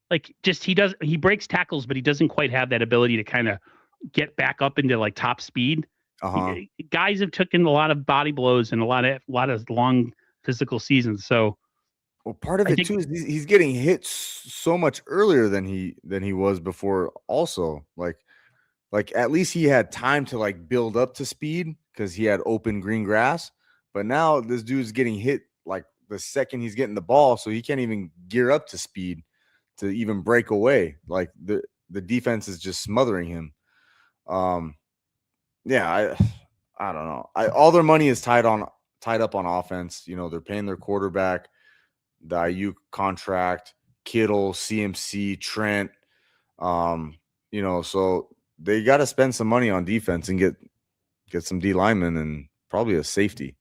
Like, just he breaks tackles, but he doesn't quite have that ability to kind of get back up into like top speed. Guys have taken a lot of body blows and a lot of long physical seasons. So, well, part of it too is he's getting hit so much earlier than he was before. Also, like at least he had time to like build up to speed because he had open green grass. But now this dude's getting hit like the second he's getting the ball, so he can't even gear up to speed to even break away. Like the defense is just smothering him. Yeah, I don't know. All their money is tied up on offense. You know, they're paying their quarterback, the IU contract, Kittle, CMC, Trent. You know, so they got to spend some money on defense and get some D linemen and probably a safety.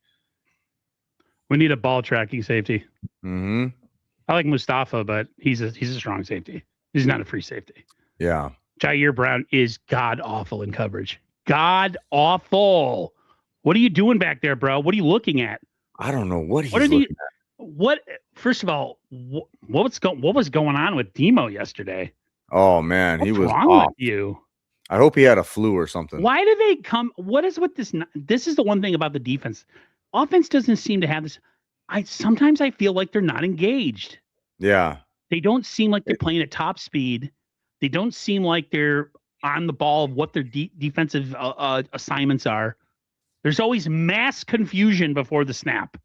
We need a ball tracking safety. Mm-hmm. I like Mustafa, but he's a strong safety. He's not a free safety. Yeah. Jair Brown is god awful in coverage. God awful. What are you doing back there, bro? What are you looking at? I don't know what he's looking at. What? First of all, what was going on with Demo yesterday? Oh man, What's he was wrong off. with you? I hope he had a flu or something. Why do they come? What is with this? This is the one thing about the defense. Offense doesn't seem to have this. Sometimes I feel like they're not engaged. Yeah. They don't seem like they're playing at top speed. They don't seem like they're on the ball of what their defensive assignments are. There's always mass confusion before the snap.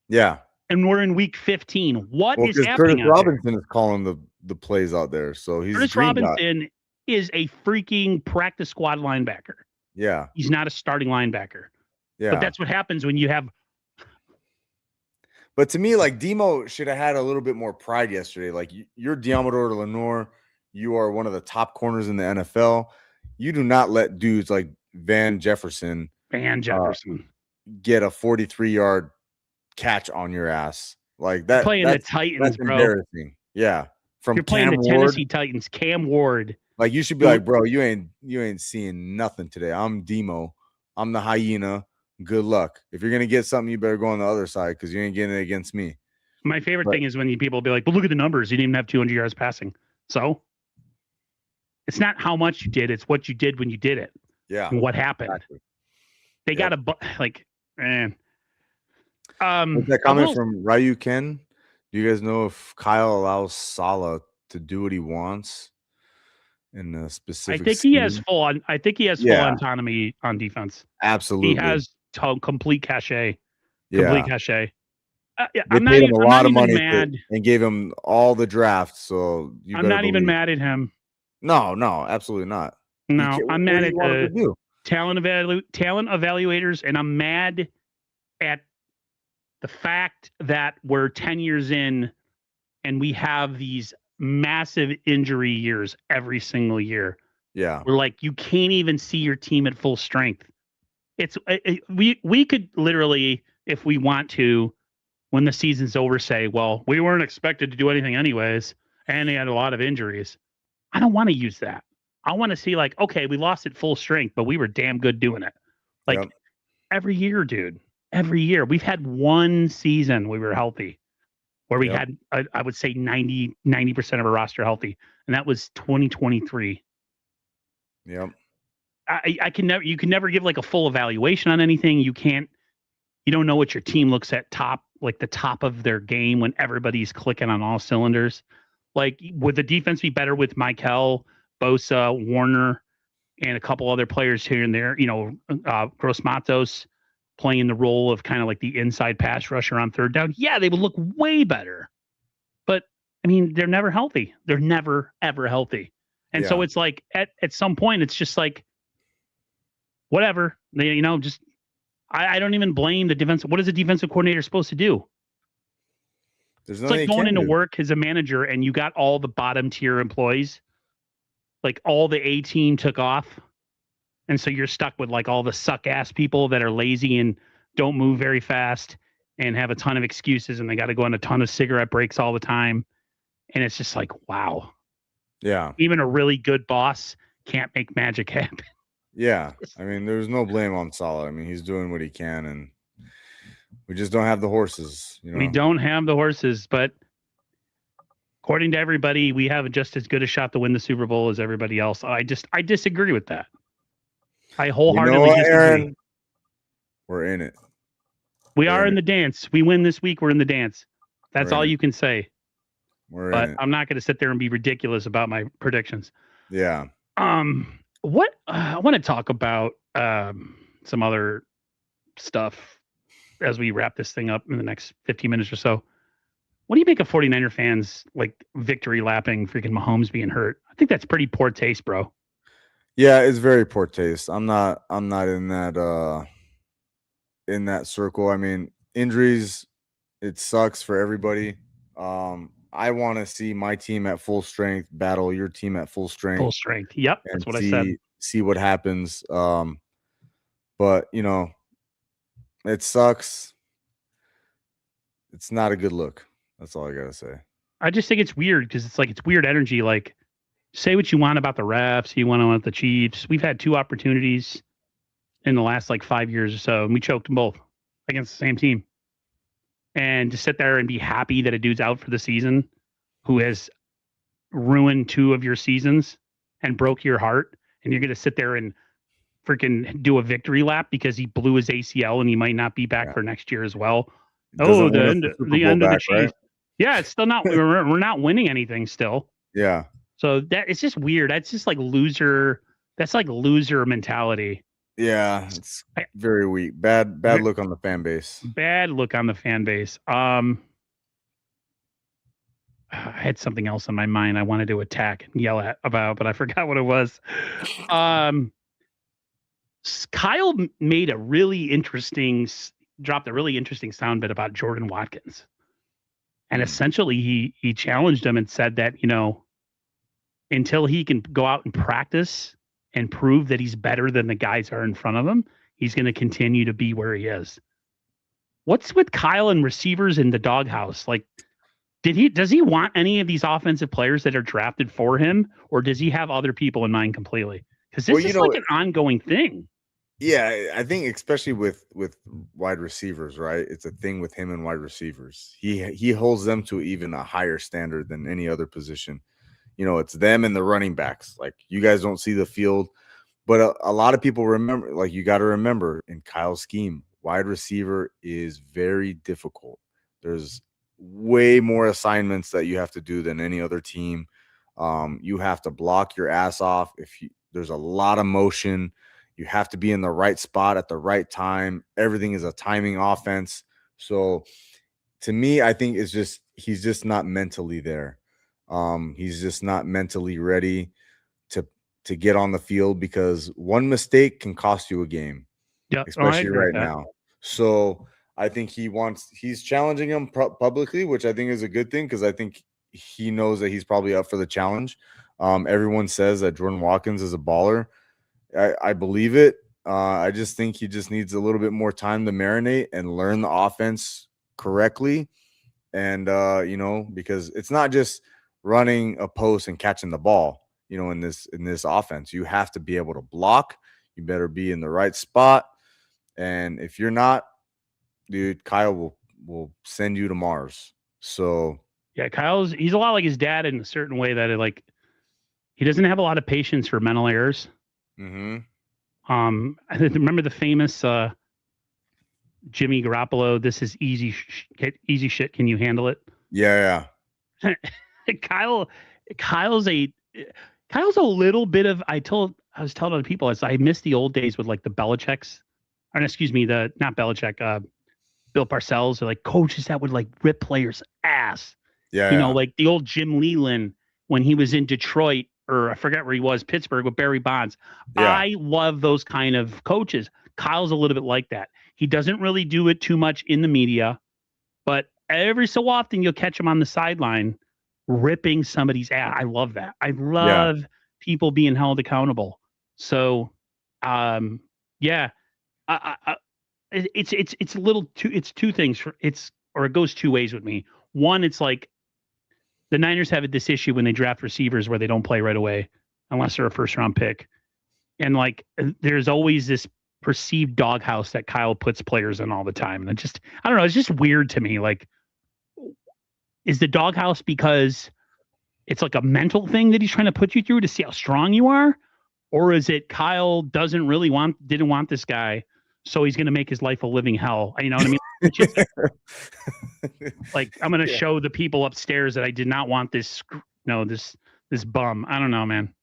Yeah. And we're in week 15. What is happening? Curtis Robinson is calling the plays out there. So he's Curtis Robinson is a freaking practice squad linebacker. Yeah. He's not a starting linebacker. Yeah. But that's what happens when you have. But to me, like Demo should have had a little bit more pride yesterday. Like you're Diamador Lenore. You are one of the top corners in the NFL. You do not let dudes like Van Jefferson get a 43-yard catch on your ass like that. You're playing the Titans, bro. Embarrassing. Yeah. You're playing the Tennessee Titans. Cam Ward. Like you should be like, bro, you ain't seeing nothing today. I'm Demo. I'm the hyena. Good luck. If you're gonna get something, you better go on the other side because you ain't getting it against me. My favorite thing is when people be like, "But look at the numbers. You didn't even have 200 yards passing." So it's not how much you did; it's what you did when you did it. Yeah. And what happened? Exactly. They got a like, man. That comment from Ryu Ken. Do you guys know if Kyle allows Saleh to do what he wants in a specific? I think he has full on. I think he has full autonomy on defense. Absolutely, he has complete cachet. Yeah, cachet. They paid him a lot of money and gave him all the drafts. So I'm not even mad at him. No, absolutely not. No, I'm mad at the talent evaluators, and I'm mad at the fact that we're 10 years in and we have these massive injury years every single year. Yeah. We're like, you can't even see your team at full strength. We could literally, if we want to, when the season's over, say, well, we weren't expected to do anything anyways, and they had a lot of injuries. I don't want to use that. I want to see like, okay, we lost at full strength, but we were damn good doing it. Like every year, dude. Every year. We've had one season we were healthy where we had, I would say 90% of our roster healthy. And that was 2023. Yep. You can never give like a full evaluation on anything. You don't know what your team looks at like the top of their game when everybody's clicking on all cylinders. Like, would the defense be better with Michael, Bosa, Warner, and a couple other players here and there? Gross Matos playing the role of kind of like the inside pass rusher on third down. Yeah, they would look way better. But I mean, they're never healthy. They're never, ever healthy. And so it's like at some point, it's just like, whatever. I don't even blame the defensive. What is a defensive coordinator supposed to do? It's like going into work as a manager and you got all the bottom tier employees, like all the A team took off. And so you're stuck with like all the suck ass people that are lazy and don't move very fast. and have a ton of excuses, and they got to go on a ton of cigarette breaks all the time. And it's just like, wow. Yeah. Even a really good boss can't make magic happen. Yeah. I mean, there's no blame on Salah. I mean, he's doing what he can, and we just don't have the horses. You know, We don't have the horses, but according to everybody, we have just as good a shot to win the Super Bowl as everybody else. I disagree with that. I wholeheartedly disagree. Aaron? We're in it. We are in the dance. We win this week. We're in the dance. That's all you can say. But I'm not going to sit there and be ridiculous about my predictions. Yeah. What I want to talk about some other stuff as we wrap this thing up in the next 15 minutes or so. What do you make of 49er fans like victory lapping freaking Mahomes being hurt? I think that's pretty poor taste, bro. Yeah, it's very poor taste. I'm not in that circle. I mean, injuries, it sucks for everybody. I want to see my team at full strength battle your team at full strength. Full strength. Yep, that's what I said. See what happens. But you know, it sucks. It's not a good look. That's all I gotta say. I just think it's weird because it's weird energy. Like, say what you want about the refs, you want the Chiefs. We've had 2 opportunities in the last 5 years or so, and we choked them both against the same team. And to sit there and be happy that a dude's out for the season who has ruined 2 of your seasons and broke your heart, and you're going to sit there and freaking do a victory lap because he blew his ACL and he might not be back for next year as well. Oh, the end of the Chiefs. Right? Yeah, it's still not. We're not winning anything still. Yeah. So it's just weird. That's just loser. That's loser mentality. Yeah, it's very weak. Bad look on the fan base. Bad look on the fan base. I had something else in my mind I wanted to attack and yell at about, but I forgot what it was. Kyle made dropped a really interesting sound bit about Jordan Watkins. And essentially he challenged him and said that, until he can go out and practice and prove that he's better than the guys are in front of him, he's going to continue to be where he is. What's with Kyle and receivers in the doghouse? Does he want any of these offensive players that are drafted for him, or does he have other people in mind completely? Because this is an ongoing thing. Yeah, I think especially with wide receivers, right? It's a thing with him and wide receivers. He holds them to even a higher standard than any other position. It's them and the running backs. You guys don't see the field, but a lot of people remember. You got to remember, in Kyle's scheme, wide receiver is very difficult. There's way more assignments that you have to do than any other team. You have to block your ass off. There's a lot of motion. You have to be in the right spot at the right time. Everything is a timing offense. So to me, I think he's just not mentally there. He's just not mentally ready to get on the field, because one mistake can cost you a game, especially right now. So I think he's challenging him publicly, which I think is a good thing, because I think he knows that he's probably up for the challenge. Everyone says that Jordan Watkins is a baller. I believe it. I just think he just needs a little bit more time to marinate and learn the offense correctly. And, because it's not just running a post and catching the ball, in this offense. You have to be able to block. You better be in the right spot. And if you're not, dude, Kyle will send you to Mars. So yeah, he's a lot like his dad in a certain way that he doesn't have a lot of patience for mental errors. Mm-hmm. I remember the famous Jimmy Garoppolo, "This is easy shit. Can you handle it?" Yeah. Kyle's a little bit of. I was telling other people, I miss the old days with the Belichick's, or excuse me, not Belichick, Bill Parcells, or coaches that would rip players' ass. Yeah. The old Jim Leland when he was in Detroit, or I forget where he was, Pittsburgh, with Barry Bonds. Yeah. I love those kind of coaches. Kyle's a little bit like that. He doesn't really do it too much in the media, but every so often you'll catch him on the sideline ripping somebody's ass. I love that. I love people being held accountable. So, yeah, it's a little two. It's two things. It goes two ways with me. One, it's like the Niners have this issue when they draft receivers where they don't play right away unless they're a first round pick, and like there's always this perceived doghouse that Kyle puts players in all the time, and I don't know. It's just weird to me. Like, is the doghouse because it's like a mental thing that he's trying to put you through to see how strong you are? Or is it Kyle didn't want this guy, so he's going to make his life a living hell? You know what I mean? It's just like I'm going to show the people upstairs that I did not want this bum. I don't know, man.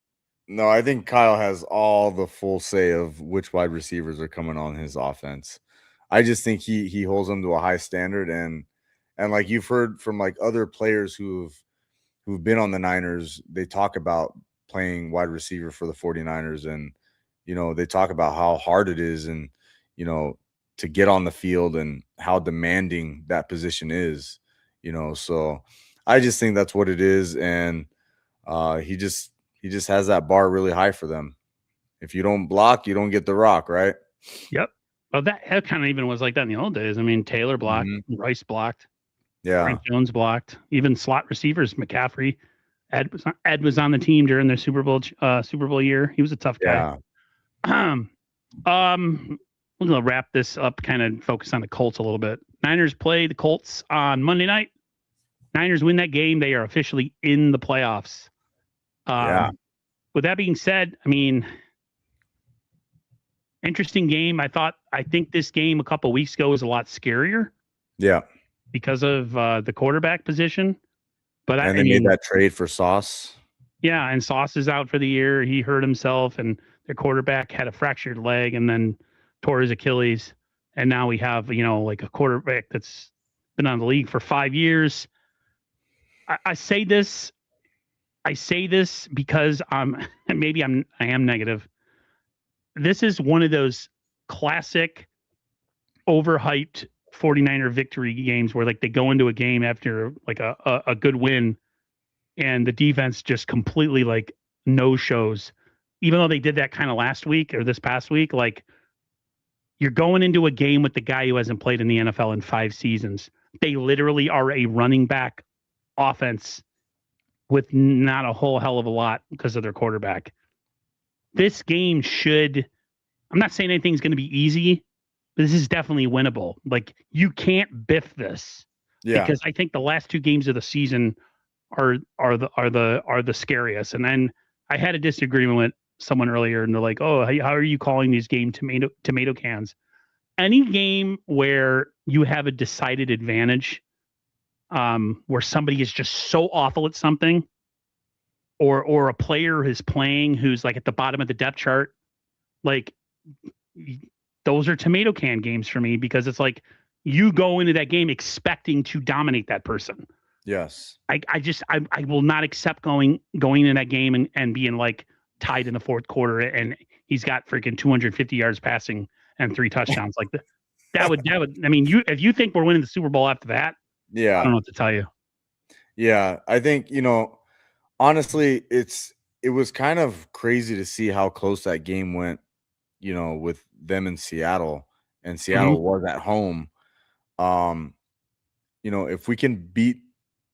No, I think Kyle has all the full say of which wide receivers are coming on his offense. I just think he holds them to a high standard, and like you've heard from like other players who've been on the Niners, they talk about playing wide receiver for the 49ers, and they talk about how hard it is, and to get on the field and how demanding that position is. So I just think that's what it is, and he just has that bar really high for them. If you don't block, you don't get the rock, right? Yep. Well, that kind of even was like that in the old days. I mean, Taylor blocked, Rice blocked, Frank Jones blocked, even slot receivers, McCaffrey. Ed was on the team during their Super Bowl year. He was a tough guy. Yeah. We're gonna wrap this up, kind of focus on the Colts a little bit. Niners play the Colts on Monday night. Niners win that game. They are officially in the playoffs. With that being said, I mean, interesting game. I think this game a couple weeks ago was a lot scarier. Yeah. Because of the quarterback position. But they made that trade for Sauce. Yeah, and Sauce is out for the year. He hurt himself, and their quarterback had a fractured leg and then tore his Achilles. And now we have, like a quarterback that's been on the league for 5 years. I say this because I am negative. This is one of those classic overhyped 49er victory games where like they go into a game after like a good win and the defense just completely like no shows, even though they did that kind of last week or this past week. Like, you're going into a game with the guy who hasn't played in the NFL in 5 seasons. They literally are a running back offense with not a whole hell of a lot because of their quarterback. This game I'm not saying anything's going to be easy, but this is definitely winnable. Like, you can't biff this. Yeah. Because I think the last 2 games of the season are the scariest. And then I had a disagreement with someone earlier, and they're like, "Oh, how are you calling these game tomato cans?" Any game where you have a decided advantage, where somebody is just so awful at something, or a player is playing who's like at the bottom of the depth chart, like, those are tomato can games for me, because it's like you go into that game expecting to dominate that person. Yes. I will not accept going in that game and being like tied in the fourth quarter and he's got freaking 250 yards passing and 3 touchdowns. Like that would I mean, if you think we're winning the Super Bowl after that, yeah, I don't know what to tell you. Yeah, I think, honestly, it was kind of crazy to see how close that game went, with them in Seattle, and Seattle was at home. If we can beat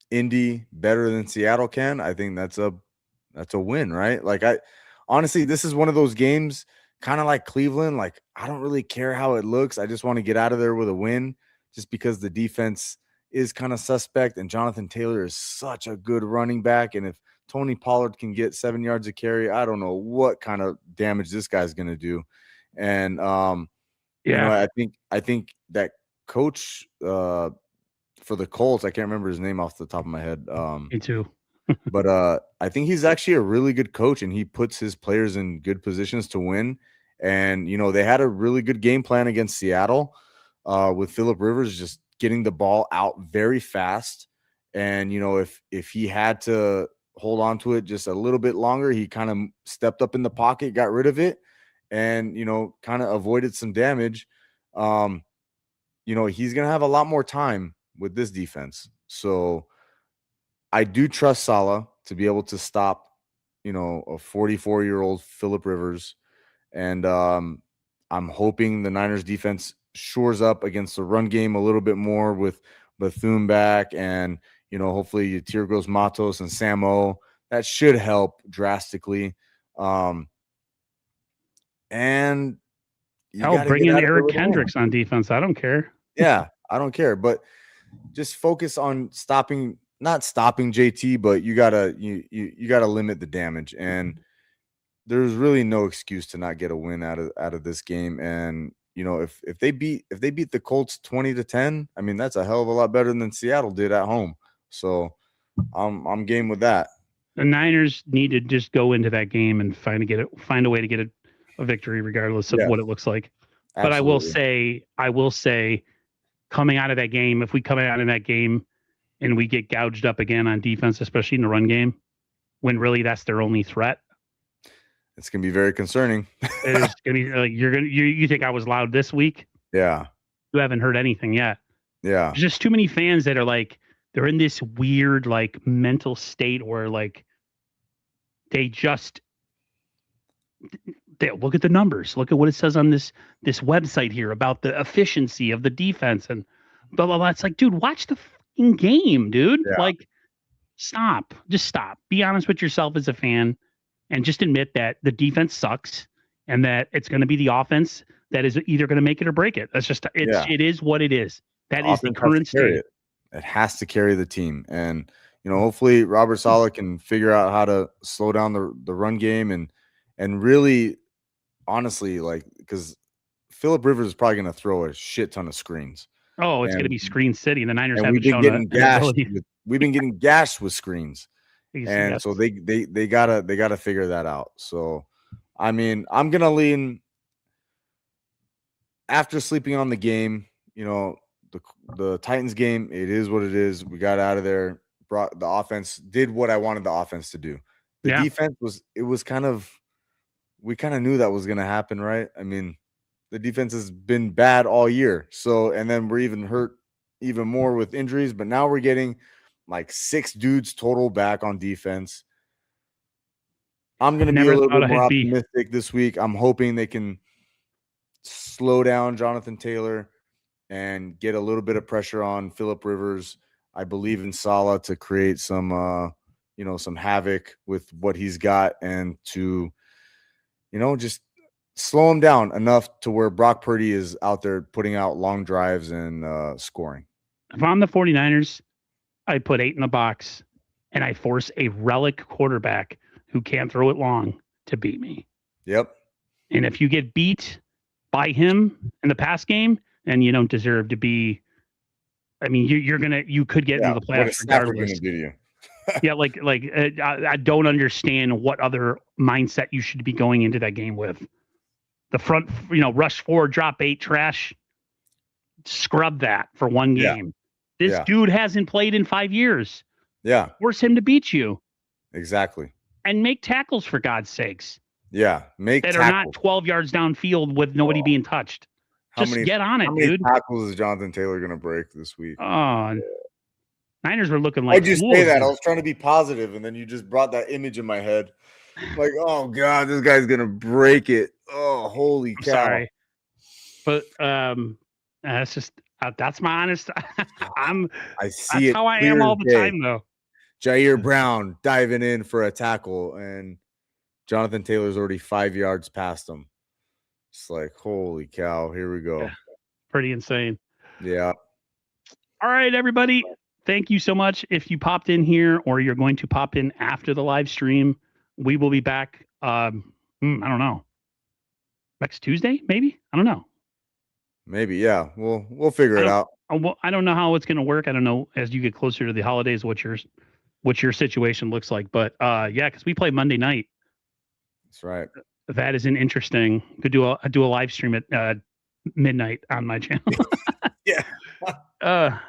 Indy better than Seattle can, I think that's a win, right? Like, honestly, this is one of those games, kind of like Cleveland. Like, I don't really care how it looks. I just want to get out of there with a win, just because the defense is kind of suspect, and Jonathan Taylor is such a good running back. And if Tony Pollard can get 7 yards of carry, I don't know what kind of damage this guy's going to do. And I think that coach for the Colts, I can't remember his name off the top of my head. Me too. But I think he's actually a really good coach, and he puts his players in good positions to win. And they had a really good game plan against Seattle, with Phillip Rivers just getting the ball out very fast. And if he had to hold on to it just a little bit longer, he kind of stepped up in the pocket, got rid of it, and kind of avoided some damage. He's gonna have a lot more time with this defense. So I do trust Saleh to be able to stop, a 44-year-old Phillip Rivers. And I'm hoping the Niners defense shores up against the run game a little bit more with Bethune back, and hopefully Tirgos Matos and Samo, that should help drastically. And you got to bring get in out of there Eric with a win. Kendricks on defense. I don't care. Yeah, I don't care, but just focus on not stopping JT, but you gotta limit the damage. And there's really no excuse to not get a win out of this game. And if they beat the Colts 20-10, I mean, that's a hell of a lot better than Seattle did at home. So I'm game with that. The Niners need to just go into that game and find a way to get a victory, regardless of what it looks like. Absolutely. But I will say, coming out of that game, if we come out in that game and we get gouged up again on defense, especially in the run game, when really that's their only threat, it's gonna be very concerning. It's gonna be like you think I was loud this week? Yeah, you haven't heard anything yet. Yeah, there's just too many fans that are like, they're in this weird like mental state where like they look at the numbers, look at what it says on this website here about the efficiency of the defense and blah blah blah. It's like, dude, watch the fucking game, dude. Yeah. Like, just stop. Be honest with yourself as a fan, and just admit that the defense sucks and that it's going to be the offense that is either going to make it or break it. That's just it is what it is. That is the current state. It has to carry the team, and hopefully Robert Saleh can figure out how to slow down the run game and really, honestly, like, because Phillip Rivers is probably going to throw a shit ton of screens. Oh, it's going to be screen city. The Niners haven't shown we've been getting gashed with screens, and so they gotta figure that out. So, I mean, I'm gonna lean, after sleeping on the game. The Titans game, it is what it is. We got out of there. Brought the offense, did what I wanted the offense to do. The defense we kind of knew that was going to happen, right? I mean, the defense has been bad all year. So, and then we're even hurt even more with injuries, but now we're getting like 6 dudes total back on defense. I'm going to be a little bit more optimistic this week. I'm hoping they can slow down Jonathan Taylor and get a little bit of pressure on Phillip Rivers. I believe in Saleh to create some havoc with what he's got, and to, just slow him down enough to where Brock Purdy is out there putting out long drives and scoring. If I'm the 49ers, I put 8 in the box and I force a relic quarterback who can't throw it long to beat me. Yep. And if you get beat by him in the pass game, and you don't deserve to be. I mean, you could get into the playoffs regardless. Yeah, I don't understand what other mindset you should be going into that game with. The front, rush 4, drop 8, trash. Scrub that for one game. This dude hasn't played in 5 years. Yeah, force him to beat you. Exactly. And make tackles, for God's sakes. Yeah, are not 12 yards downfield with nobody being touched. Get on it, how many dude. tackles is Jonathan Taylor going to break this week? Oh, Niners were looking like. Why'd you say that? I was trying to be positive, and then you just brought that image in my head. Like, oh God, this guy's going to break it. Oh, holy cow! Sorry, but that's just that's my honest. I see it. How I am all the time, though. Jair Brown diving in for a tackle, and Jonathan Taylor's already 5 yards past him. It's like, holy cow, here we go. Yeah, pretty insane. Yeah. All right, everybody. Thank you so much. If you popped in here or you're going to pop in after the live stream, we will be back. I don't know. Next Tuesday, maybe? I don't know. Maybe, yeah. We'll figure it out. I don't know how it's going to work. I don't know, as you get closer to the holidays, what your situation looks like. But because we play Monday night. That's right. That is an interesting. Could do a live stream at midnight on my channel. Yeah. That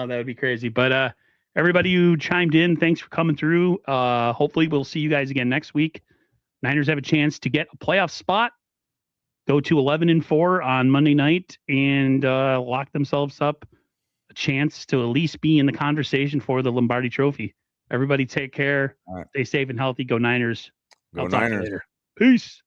would be crazy. But everybody who chimed in, thanks for coming through. Hopefully we'll see you guys again next week. Niners have a chance to get a playoff spot, go to 11-4 on Monday night, and lock themselves up a chance to at least be in the conversation for the Lombardi Trophy. Everybody take care. Stay safe and healthy. Go Niners. Go Niners. Peace.